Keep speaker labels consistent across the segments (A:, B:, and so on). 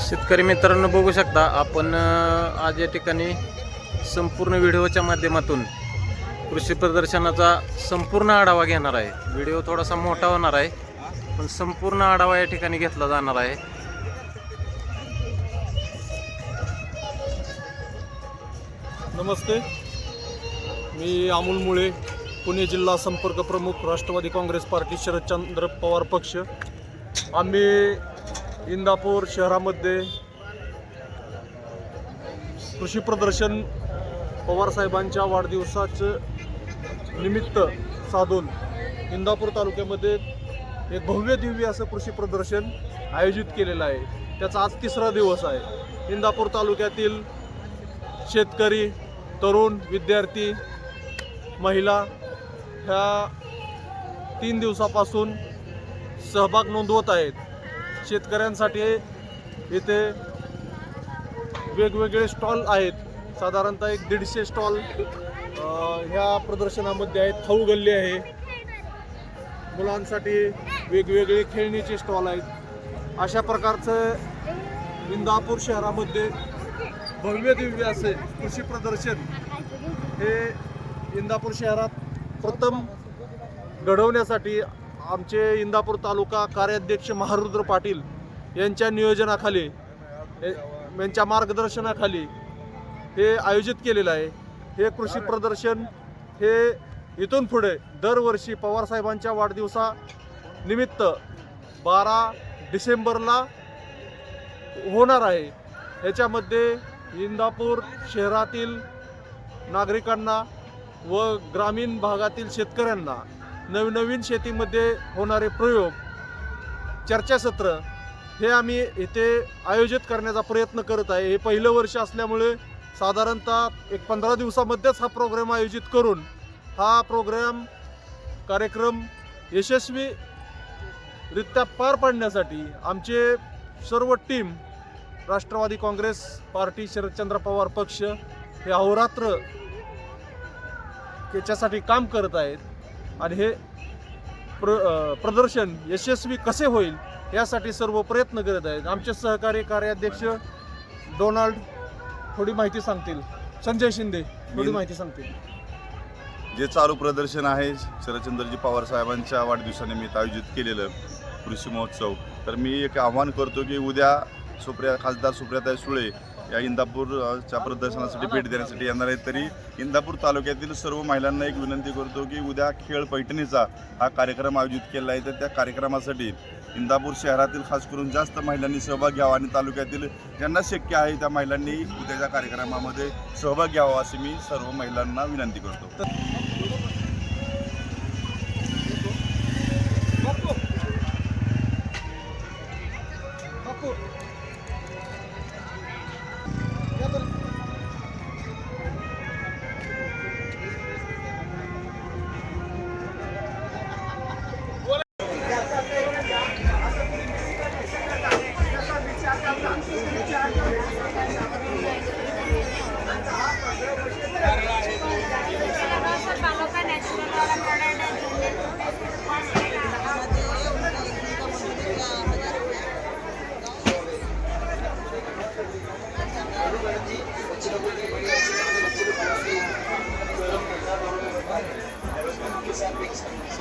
A: शेतकरी मित्रांनो बघू शकता आपण आज या ठिकाणी संपूर्ण व्हिडिओच्या माध्यमातून कृषी प्रदर्शनाचा संपूर्ण आढावा घेणार आहे। व्हिडिओ थोडासा मोठा होणार आहे पण संपूर्ण आढावा या ठिकाणी घेतला जाणार आहे।
B: नमस्ते, मी अमोल मुळे, पुणे जिल्हा संपर्क प्रमुख, राष्ट्रवादी काँग्रेस पार्टी, शरदचंद्र पवार पक्ष। आम्ही इंदापूर शहरामध्ये कृषी प्रदर्शन पवारसाहेबांच्या वाढदिवसाचं निमित्त साधून इंदापूर तालुक्यामध्ये एक भव्य दिव्य असं कृषी प्रदर्शन आयोजित केलेलं आहे। त्याचा आज तिसरा दिवस आहे। इंदापूर तालुक्यातील शेतकरी, तरुण, विद्यार्थी, महिला ह्या 3 दिवसापासून सहभाग नोंदवत आहेत। शेतकऱ्यांसाठी इथे वेगवेगळे स्टॉल आहेत, साधारणतः 150 स्टॉल ह्या प्रदर्शनामध्ये आहेत। खाऊ गल्ली आहे, मुलांसाठी वेगवेगळे खेळणीचे स्टॉल आहेत। अशा प्रकारचं इंदापूर शहरामध्ये भव्य दिव्य असे कृषी प्रदर्शन हे इंदापूर शहरात प्रथम घडवण्यासाठी आमचे इंदापूर तालुका कार्याध्यक्ष महारुद्र पाटील यांच्या नियोजनाखाली, यांच्या मार्गदर्शनाखाली हे आयोजित केलेलं आहे। हे कृषी प्रदर्शन हे इथून पुढे दरवर्षी पवारसाहेबांच्या वाढदिवसानिमित्त 12 डिसेंबरला होणार आहे। ह्याच्यामध्ये इंदापूर शहरातील नागरिकांना व ग्रामीण भागातील शेतकऱ्यांना नवीन शेतीमध्ये होणारे प्रयोग, चर्चासत्र हे आम्ही इथे आयोजित करण्याचा प्रयत्न करत आहे। हे पहिलं वर्ष असल्यामुळे साधारणतः 15 दिवसामध्येच हा प्रोग्राम आयोजित करून हा कार्यक्रम यशस्वीरित्या पार पाडण्यासाठी आमचे सर्व टीम, राष्ट्रवादी काँग्रेस पार्टी, शरदचंद्र पवार पक्ष हे अहोरात्र याच्यासाठी काम करत आहेत। आणि हे प्रदर्शन यशस्वी कसे होईल यासाठी सर्व प्रयत्न करत आहेत। आमचे सहकारी कार्याध्यक्ष डोनाल्ड थोडी माहिती सांगतील, संजय शिंदे थोडी माहिती सांगतील।
C: जे चालू प्रदर्शन आहे शरदचंद्रजी पवार साहेबांच्या वाढदिवसानिमित्त आयोजित केलेलं कृषी महोत्सव, तर मी एक आव्हान करतो की उद्या खासदार सुप्रियाताई सुळे या इंदापूरच्या प्रदर्शनासाठी भेट देण्यासाठी येणार आहेत। तरी इंदापूर तालुक्यातील सर्व महिलांना एक विनंती करतो की उद्या खेळ पैठणीचा हा कार्यक्रम आयोजित केला आहे, तर त्या कार्यक्रमासाठी इंदापूर शहरातील खास करून जास्त महिलांनी सहभाग घ्यावा आणि तालुक्यातील ज्यांना शक्य आहे त्या महिलांनी उद्याच्या कार्यक्रमामध्ये सहभाग घ्यावा अशी मी सर्व महिलांना विनंती करतो।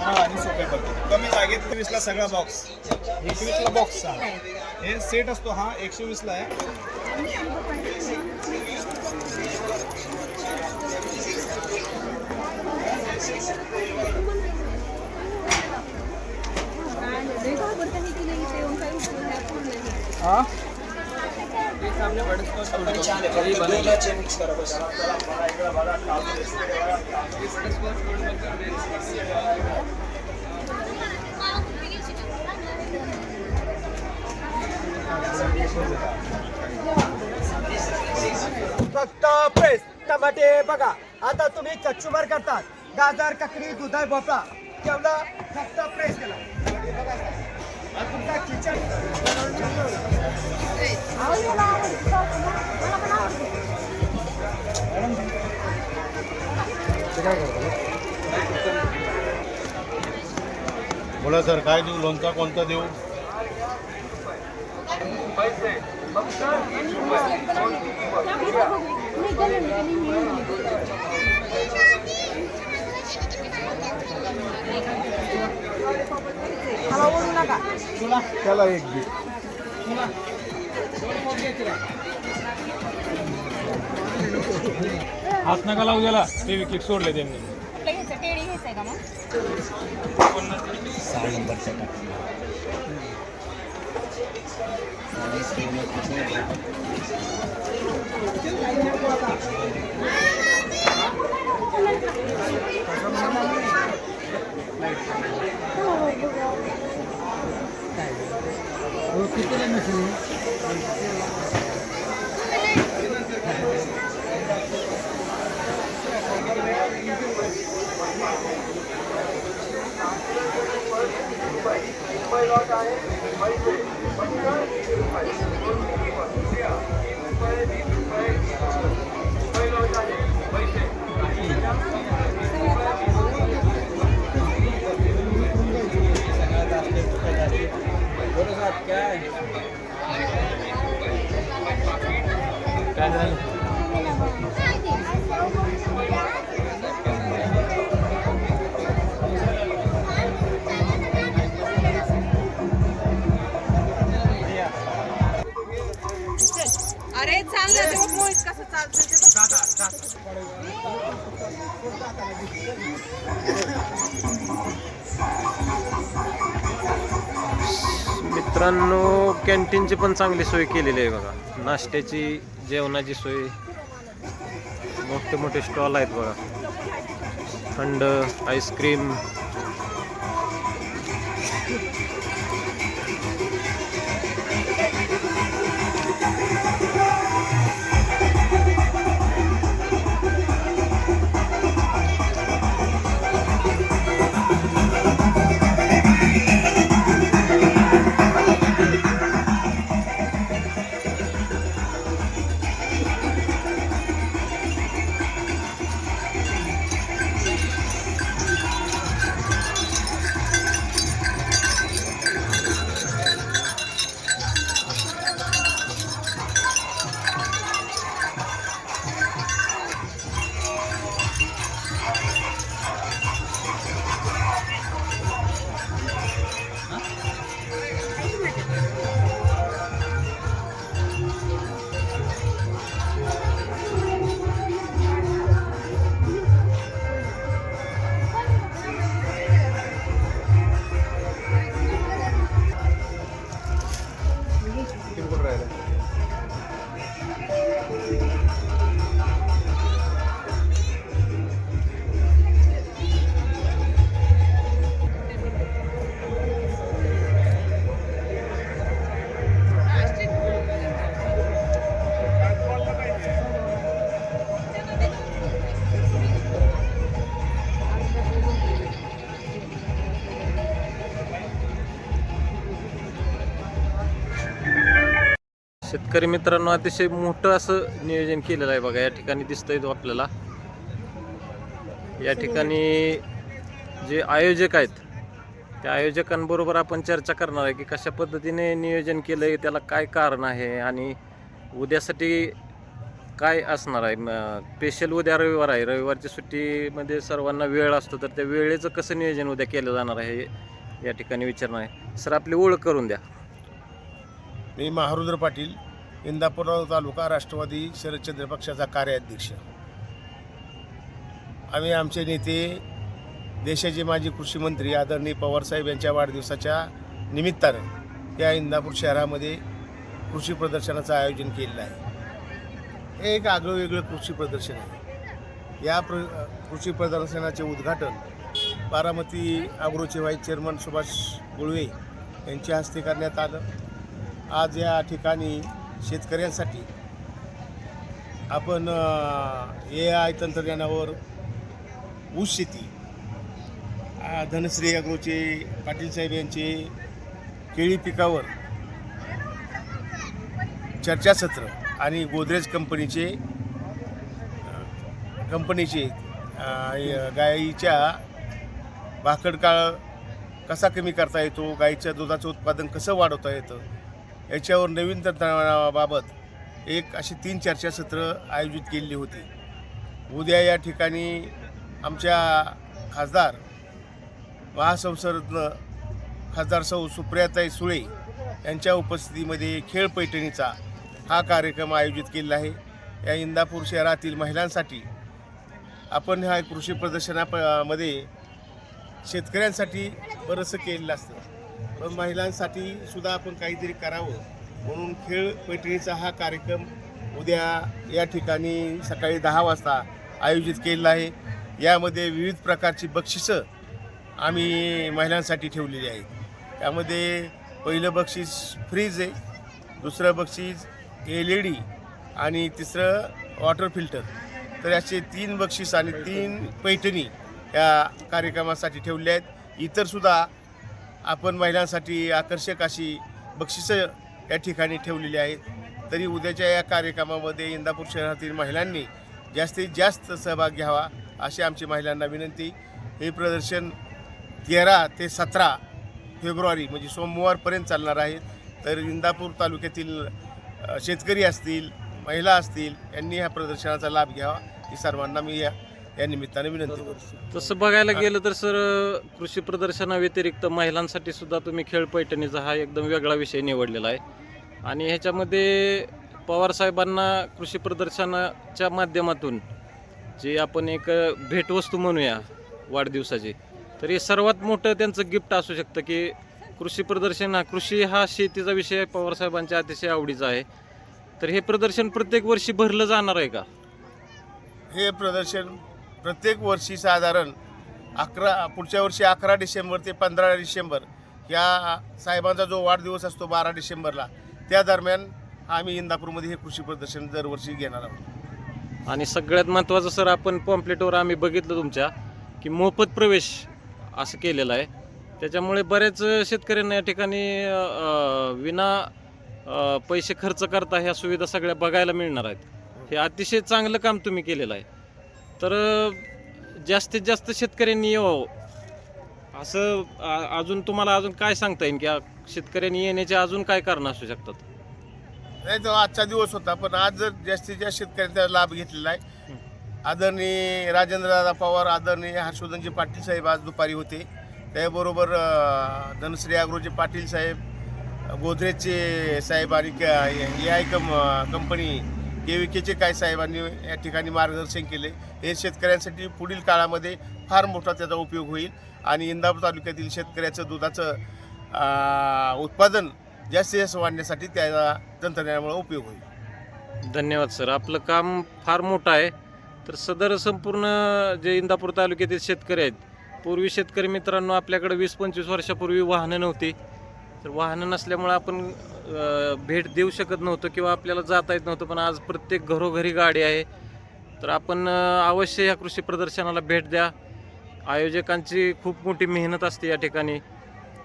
D: आणि सोपे पद्धत कमी जागेत 21ला सगळा बॉक्स, 21ला बॉक्स हे सेट असतो, हा 120ला आहे।
E: फक्त प्रेस टमाटे बघा। आता तुम्ही कच्चुमार करतात, गाजर, काकडी, दुधाळ, भोपळा केवढा फक्त प्रेस केला। तुमचा किचन
B: बोला सर, काय देऊ? लोणचा कोणता देऊ? त्याला एक दे.
F: हात नका लावू त्याला ते विकेट सोडले त्यांनी.
G: कुठलं घ्यायचं टेडी घ्यायचंय का मग
F: काय झालं?
G: अरे चाललं ते बघ मोहित कसं चालतं ते बघ.
A: मित्रांनो कॅन्टीनची पण चांगली सोय केलेली आहे बघा. नाश्त्याची जेवणाची सोय, मोठे मोठे स्टॉल आहेत बघा. थंड आईस्क्रीम, शेतकरी मित्रांनो अतिशय मोठं असं नियोजन केलेलं आहे बघा. या ठिकाणी दिसतंय तो आपल्याला. या ठिकाणी जे आयोजक आहेत त्या आयोजकांबरोबर आपण चर्चा करणार आहे की कशा पद्धतीने नियोजन केलं आहे, त्याला काय कारण आहे आणि उद्यासाठी काय असणार आहे. स्पेशल उद्या रविवार आहे, रविवारच्या सुट्टीमध्ये सर्वांना वेळ असतो, तर त्या वेळेचं कसं नियोजन उद्या केलं जाणार आहे या ठिकाणी विचारणार आहे. सर आपली ओळख करून द्या.
H: मी महारुद्र पाटील, इंदापूर तालुका राष्ट्रवादी शरदचंद्र पक्षाचा कार्याध्यक्ष. आम्ही आमचे नेते देशाचे माजी कृषी मंत्री आदरणीय पवारसाहेब यांच्या वाढदिवसाच्या निमित्तानं या इंदापूर शहरामध्ये कृषी प्रदर्शनाचं आयोजन केलेलं आहे. हे एक आगळंवेगळं कृषी प्रदर्शन आहे. या कृषी प्रदर्शनाचे उद्घाटन बारामती ॲग्रोचे व्हाईस चेअरमन सुभाष गुळवे यांच्या हस्ते करण्यात आलं. आज या ठिकाणी शेतकऱ्यांसाठी आपण AI तंत्रज्ञानावर ऊस शेती, धनश्री ॲग्रोचे पाटील साहेब यांचे केळी पिकावर चर्चासत्र आणि गोदरेज कंपनीचे गाईच्या भाकड काळ कसा कमी करता येतो, गाईच्या दुधाचं उत्पादन कसं वाढवता येतं, याच्यावर नवीन तंत्रज्ञानाबाबत एक अशी 3 चर्चासत्र आयोजित केलेली होती. उद्या या ठिकाणी आमच्या खासदार महासंसदरत्न खासदार सौ सुप्रियाताई सुळे यांच्या उपस्थितीमध्ये खेळ पैठणीचा हा कार्यक्रम आयोजित केलेला आहे. या इंदापूर शहरातील महिलांसाठी आपण ह्या कृषी प्रदर्शनामध्ये शेतकऱ्यांसाठी बरंचसं केलेलं असतं, पण महिलांसाठी सुद्धा आपण काहीतरी करावं म्हणून खेळ पैठणीचा हा कार्यक्रम उद्या या ठिकाणी सकाळी 10 वाजता आयोजित केलेला आहे. यामध्ये विविध प्रकारची बक्षिसं आम्ही महिलांसाठी ठेवलेली आहेत. त्यामध्ये पहिलं बक्षीस फ्रीज आहे, दुसरं बक्षीस LED आणि तिसरं वॉटर फिल्टर. तर असे 3 बक्षीस आणि 3 पैठणी या कार्यक्रमासाठी ठेवले आहेत. इतरसुद्धा आपण महिलांसाठी आकर्षक अशी बक्षिसं या ठिकाणी ठेवलेली आहेत. तरी उद्याच्या या कार्यक्रमामध्ये इंदापूर शहरातील महिलांनी जास्तीत जास्त सहभाग घ्यावा अशी आमची महिलांना विनंती. हे प्रदर्शन 13 ते 17 फेब्रुवारी म्हणजे सोमवारपर्यंत चालणार आहे. तर इंदापूर तालुक्यातील शेतकरी असतील, महिला असतील यांनी ह्या प्रदर्शनाचा लाभ घ्यावा ही सर्वांना मी या निमित्ताने विनंती करतो.
A: तसं बघायला गेलं तर सर, कृषी प्रदर्शनाव्यतिरिक्त महिलांसाठी सुद्धा तुम्ही खेळ पैठणीचा हा एकदम वेगळा विषय निवडलेला आहे. आणि ह्याच्यामध्ये पवारसाहेबांना कृषी प्रदर्शनाच्या माध्यमातून जे आपण एक भेटवस्तू म्हणूया वाढदिवसाची, तर हे सर्वात मोठं त्यांचं गिफ्ट असू शकतं की कृषी प्रदर्शन. कृषी हा शेतीचा विषय पवारसाहेबांच्या अतिशय आवडीचा आहे. तर हे प्रदर्शन प्रत्येक वर्षी भरलं जाणार आहे का?
H: हे प्रदर्शन प्रत्येक वर्षी साधारण पुढच्या वर्षी 11 डिसेंबर ते 15 डिसेंबर या साहेबांचा जो वाढदिवस असतो 12 डिसेंबरला, त्या दरम्यान आम्ही इंदापूरमध्ये हे कृषी प्रदर्शन दरवर्षी घेणार आहोत.
A: आणि सगळ्यात महत्त्वाचं सर, आपण पॉम्पलेटवर आम्ही बघितलं तुमच्या की मोफत प्रवेश असं केलेलं आहे. त्याच्यामुळे बऱ्याच शेतकऱ्यांना या ठिकाणी विना पैसे खर्च करता ह्या सुविधा सगळ्या बघायला मिळणार आहेत. हे अतिशय चांगलं काम तुम्ही केलेलं आहे. तर जास्तीत जास्त शेतकऱ्यांनी यावं असं अजून तुम्हाला अजून काय सांगता येईल की शेतकऱ्यांनी येण्याचे अजून काय कारणं असू शकतात?
H: नाही, तो आजचा दिवस होता, पण आज जर जास्तीत जास्त शेतकऱ्यांचा लाभ घेतलेला आहे. आदरणीय राजेंद्रदादा पवार, आदरणीय हर्षवर्धनजी पाटील साहेब आज दुपारी होते. त्याबरोबर धनश्री अग्रोजे पाटील साहेब, गोदरेजचे साहेब आणि AI कंपनी KVKचे काय साहेबांनी या ठिकाणी मार्गदर्शन केले. हे शेतकऱ्यांसाठी पुढील काळामध्ये फार मोठा त्याचा उपयोग होईल आणि इंदापूर तालुक्यातील शेतकऱ्याचं दुधाचं उत्पादन जास्तीत जास्त वाढण्यासाठी त्या तंत्रज्ञानामुळे उपयोग होईल.
A: धन्यवाद सर, आपलं काम फार मोठं आहे. तर सदर संपूर्ण जे इंदापूर तालुक्यातील शेतकरी आहेत, पूर्वी शेतकरी मित्रांनो आपल्याकडे 20-25 वर्षापूर्वी वाहनं नव्हती. तर वाहनं नसल्यामुळे आपण भेट देऊ शकत नव्हतो किंवा आपल्याला जाता येत नव्हतं. पण आज प्रत्येक घरोघरी गाडी आहे. तर आपण अवश्य या कृषी प्रदर्शनाला भेट द्या. आयोजकांची खूप मोठी मेहनत असते या ठिकाणी.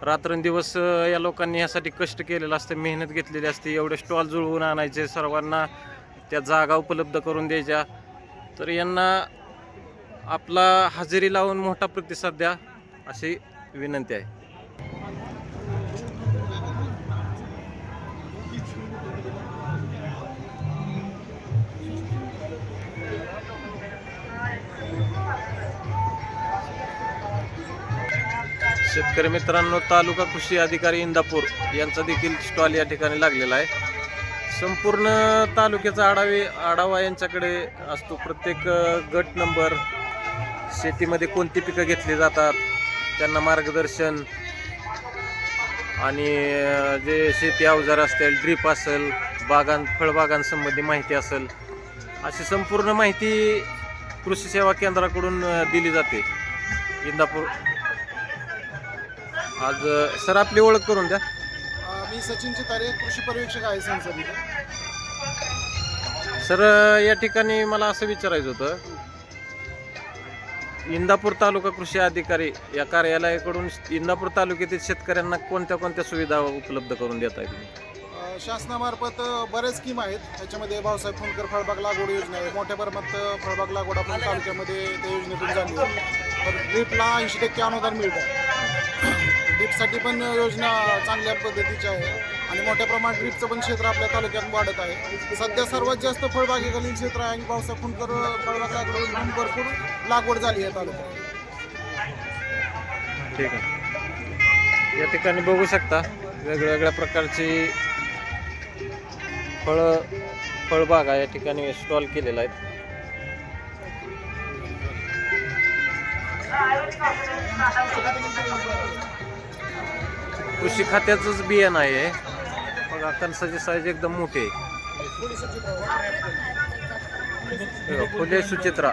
A: रात्रंदिवस या लोकांनी यासाठी कष्ट केलेलं असतं, मेहनत घेतलेली असते. एवढे स्टॉल जुळवून आणायचे, सर्वांना त्या जागा उपलब्ध करून द्यायच्या. तर यांना आपला हजेरी लावून मोठा प्रतिसाद द्या अशी विनंती आहे. शेतकरी मित्रांनो, तालुका कृषी अधिकारी इंदापूर यांचा देखील स्टॉल या ठिकाणी लागलेला आहे. संपूर्ण तालुक्याचा आढावा यांच्याकडे असतो. प्रत्येक गट नंबर, शेतीमध्ये कोणती पिकं घेतली जातात, त्यांना मार्गदर्शन आणि जे शेती अवजार असतील, ड्रीप असेल, फळबागांसंबंधी माहिती असेल, अशी संपूर्ण माहिती कृषी सेवा केंद्राकडून दिली जाते इंदापूर. आज सर आपली ओळख करून द्या.
B: मी सचिन चितारे, कृषी पर्यवेक्षक आहे संसदेत.
A: सर या ठिकाणी मला असं विचारायचं होतं, इंदापूर तालुका कृषी अधिकारी या कार्यालयाकडून इंदापूर तालुक्यातील शेतकऱ्यांना कोणत्या कोणत्या सुविधा उपलब्ध करून देत आहे तुम्ही?
B: शासनामार्फत बऱ्याच स्कीम आहेत. त्याच्यामध्ये भाऊसाहेब फुंडकर फळबाग लागवड योजना आहे. मोठ्या प्रमाणात फळबाग लागवड आपण तालुक्यामध्ये त्या योजनेतून झाली. तर ड्रीपला 80% अनुदान मिळतं. ड्रीपसाठी पण योजना चांगल्या पद्धतीची आहे. आणि मोठ्या प्रमाणात ड्रीपचं पण क्षेत्र आपल्या तालुक्यात वाढत आहे. सध्या सर्वात जास्त फळबागेखालील क्षेत्र आहे आणि पावसा खुंटकर फळबाग लागवड भरपूर लागवड झाली आहे तालुक्यात.
A: ठीक आहे. या ठिकाणी बघू शकता वेगवेगळ्या प्रकारची फळबागा या ठिकाणी स्टॉल केलेला आहे. कृषी खात्याचंच बियाणं आहे. बघा कणसाची साईज एकदम मोठी आहे. फुले सुचित्रा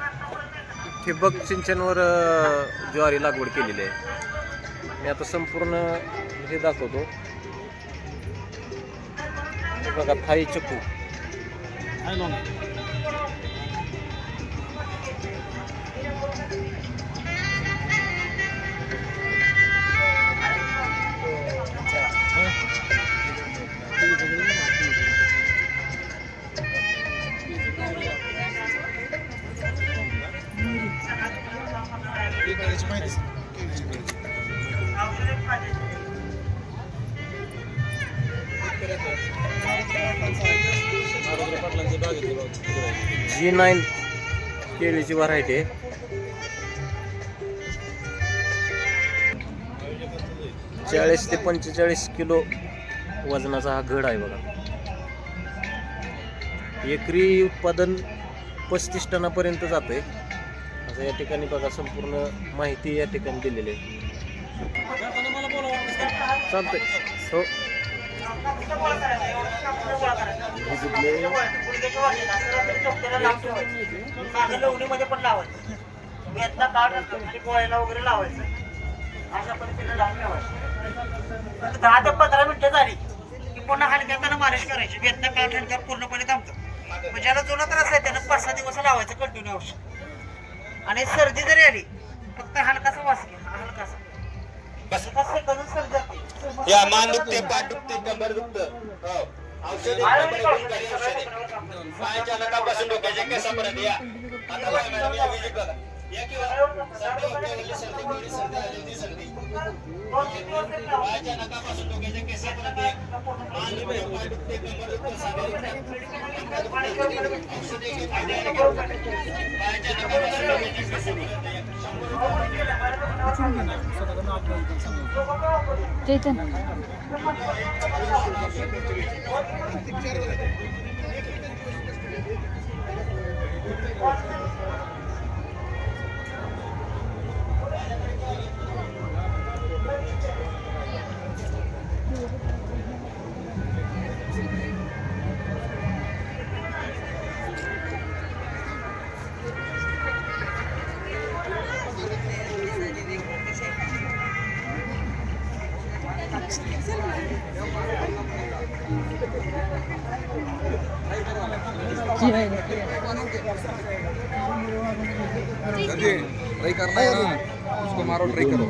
A: ठिबक सिंचनवर ज्वारी लागवड केलेली आहे. मी आता संपूर्ण हे दाखवतो. हे बघा थाई चक्कू. G9 केळीची व्हरायटी आहे. चाळीस ते 45 किलो वजनाचा हा घड आहे बघा. एकरी उत्पादन 35 टनापर्यंत जाते. असं या ठिकाणी बघा संपूर्ण माहिती या ठिकाणी दिलेली आहे. चालतंय हो.
E: मध्ये पण लावायचं वेतना काढ पोळ्याला वगैरे लावायचं. अशा पद्धतीने लावून ठेवायचं. 10 ते 15 मिनिटं झाली की पुन्हा हलक्यानं मालिश करायची. वेतना काढ हलक्यात पूर्णपणे थांबतं. मग ज्याला जुना त्रास आहे त्यानं 5-6 दिवस लावायचं कंटिन्यू औषध. आणि सर्दी जरी आली फक्त हलकासा वास घ्या. हलकासा करून सर्दी जाते.
H: या मान दुखते, पाठ दुखते, कंबर दुखतं. हो. औषधी पायाच्या नखापासून डोक्याच्या केसापर्यंत या. आता बघा मॅडम, या विजिट बघा. या किंवा सर्दी होते, म्हणजे सर्दी गोळी, सर्दी आली होती, सर्दी. पायाच्या नखापासून डोक्याच्या केसापर्यंत या. मान दुखते, पाय दुखते, कंबर दुखते, सांधे दुखते. औषधी घेऊन पायाच्या नखापासून डोक्याच्या केसापर्यंत या.
I: ट्राई करना है ना, उसको मारो, ट्राई करो.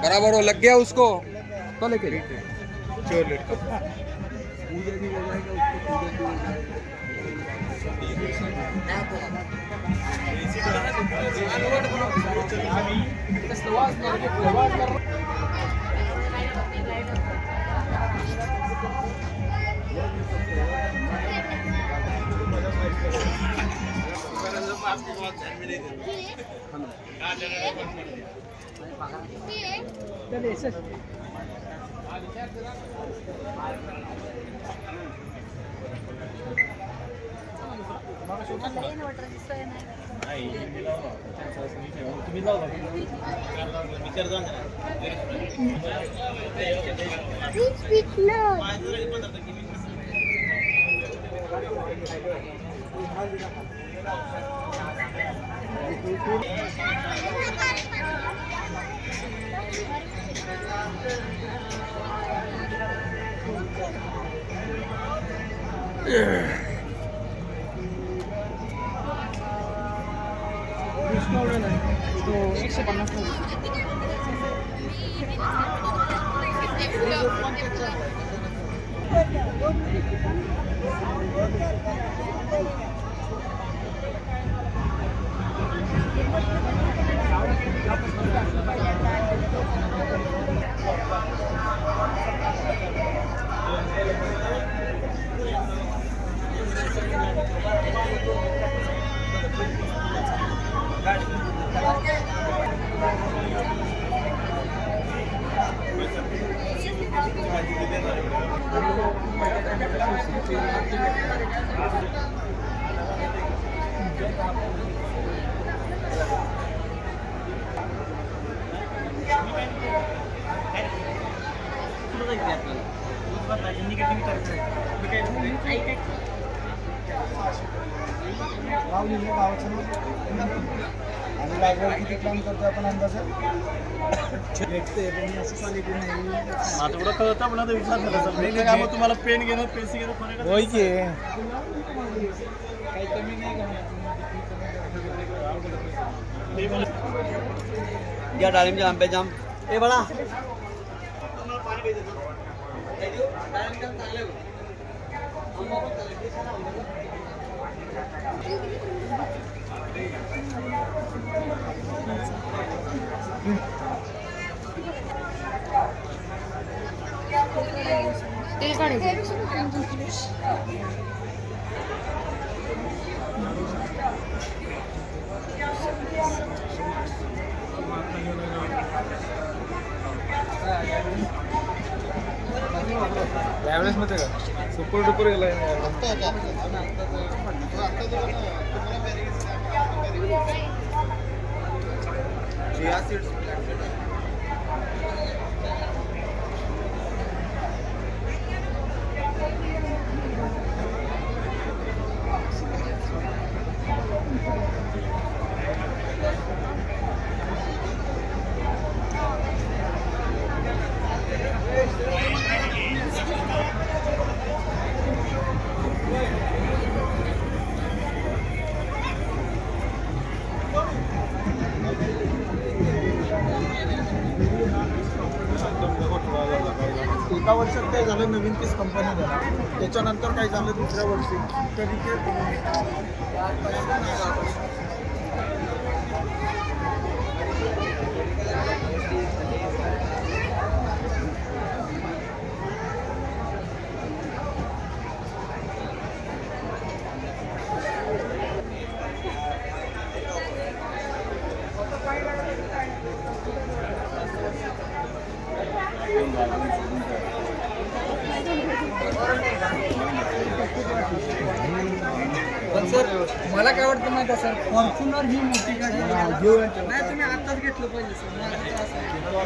I: बराबर हो, लग गया उसको तो लेके
D: आणि लागवड किती प्लॅन करतो आपण अंदाजे माझं एवढं कळतं म्हणा तर विचार मग तुम्हाला पेन घेणं पेन्सिल घेणं होय की काही कमी नाही या डाळिंबच्या आंब्याचे जाम ए बाळा
F: त्यावेळेस मध्ये का सुपर डुपर गेलाय
B: एका वर्षात काय झालं नवीन पीस कंपनी झाला त्याच्यानंतर काय झालं दुसऱ्या वर्षी तरी ते
I: पण सर मला काय वाटतं माहिती आहे सर फॉर्च्युनर ही मोठी गाडी नाही तुम्ही आताच घेतलं पाहिजे सर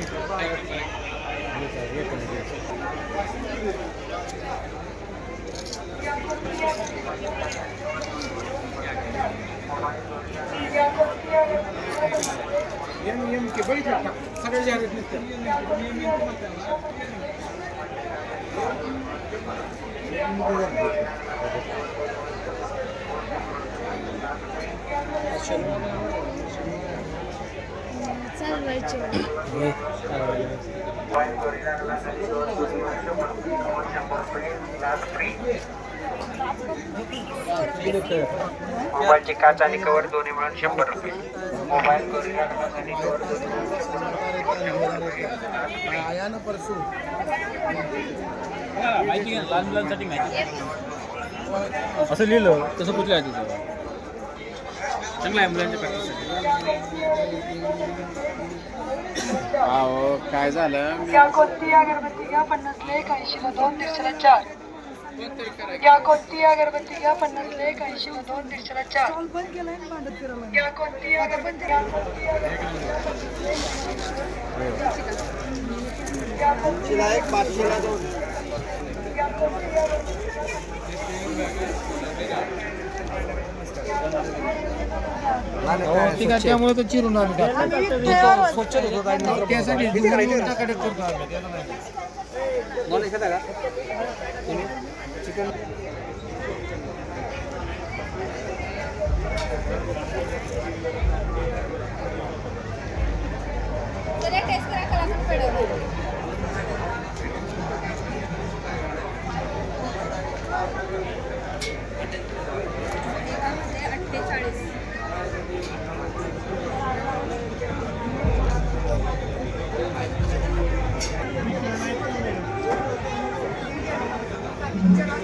I: एम के बघितलं सगळ्या जाहिरात
E: मोबाईलचे काच आणि कव्हर दोन्ही मिळून 100 रुपये. मोबाईल गोरिल्ला ग्लास आणि कव्हर दोन्ही
B: आयानं परसू
F: माहिती घ्या लहान मुलांसाठी माहिती असं लिहिलं तसं कुठलं आहे तुझं चांगलं आहे मुलांच्या प्रॅक्टिससाठी
A: काय झालं
G: या कोणती अगरबत्ती घ्या 50 ला 1 80 ला 2 150 ला 4 या कोणती अगरबत्ती घ्या 50 ला 1 80 ला 2 150 ला 4 या कोणती अगरबत्ती घ्या
B: 500 ला 1 500 ला 2
I: त्यामुळे तर चिरून आम्ही स्वच्छ होतो त्यासाठी चिकन
G: टेस्ट करा कलाकंद पेढा 48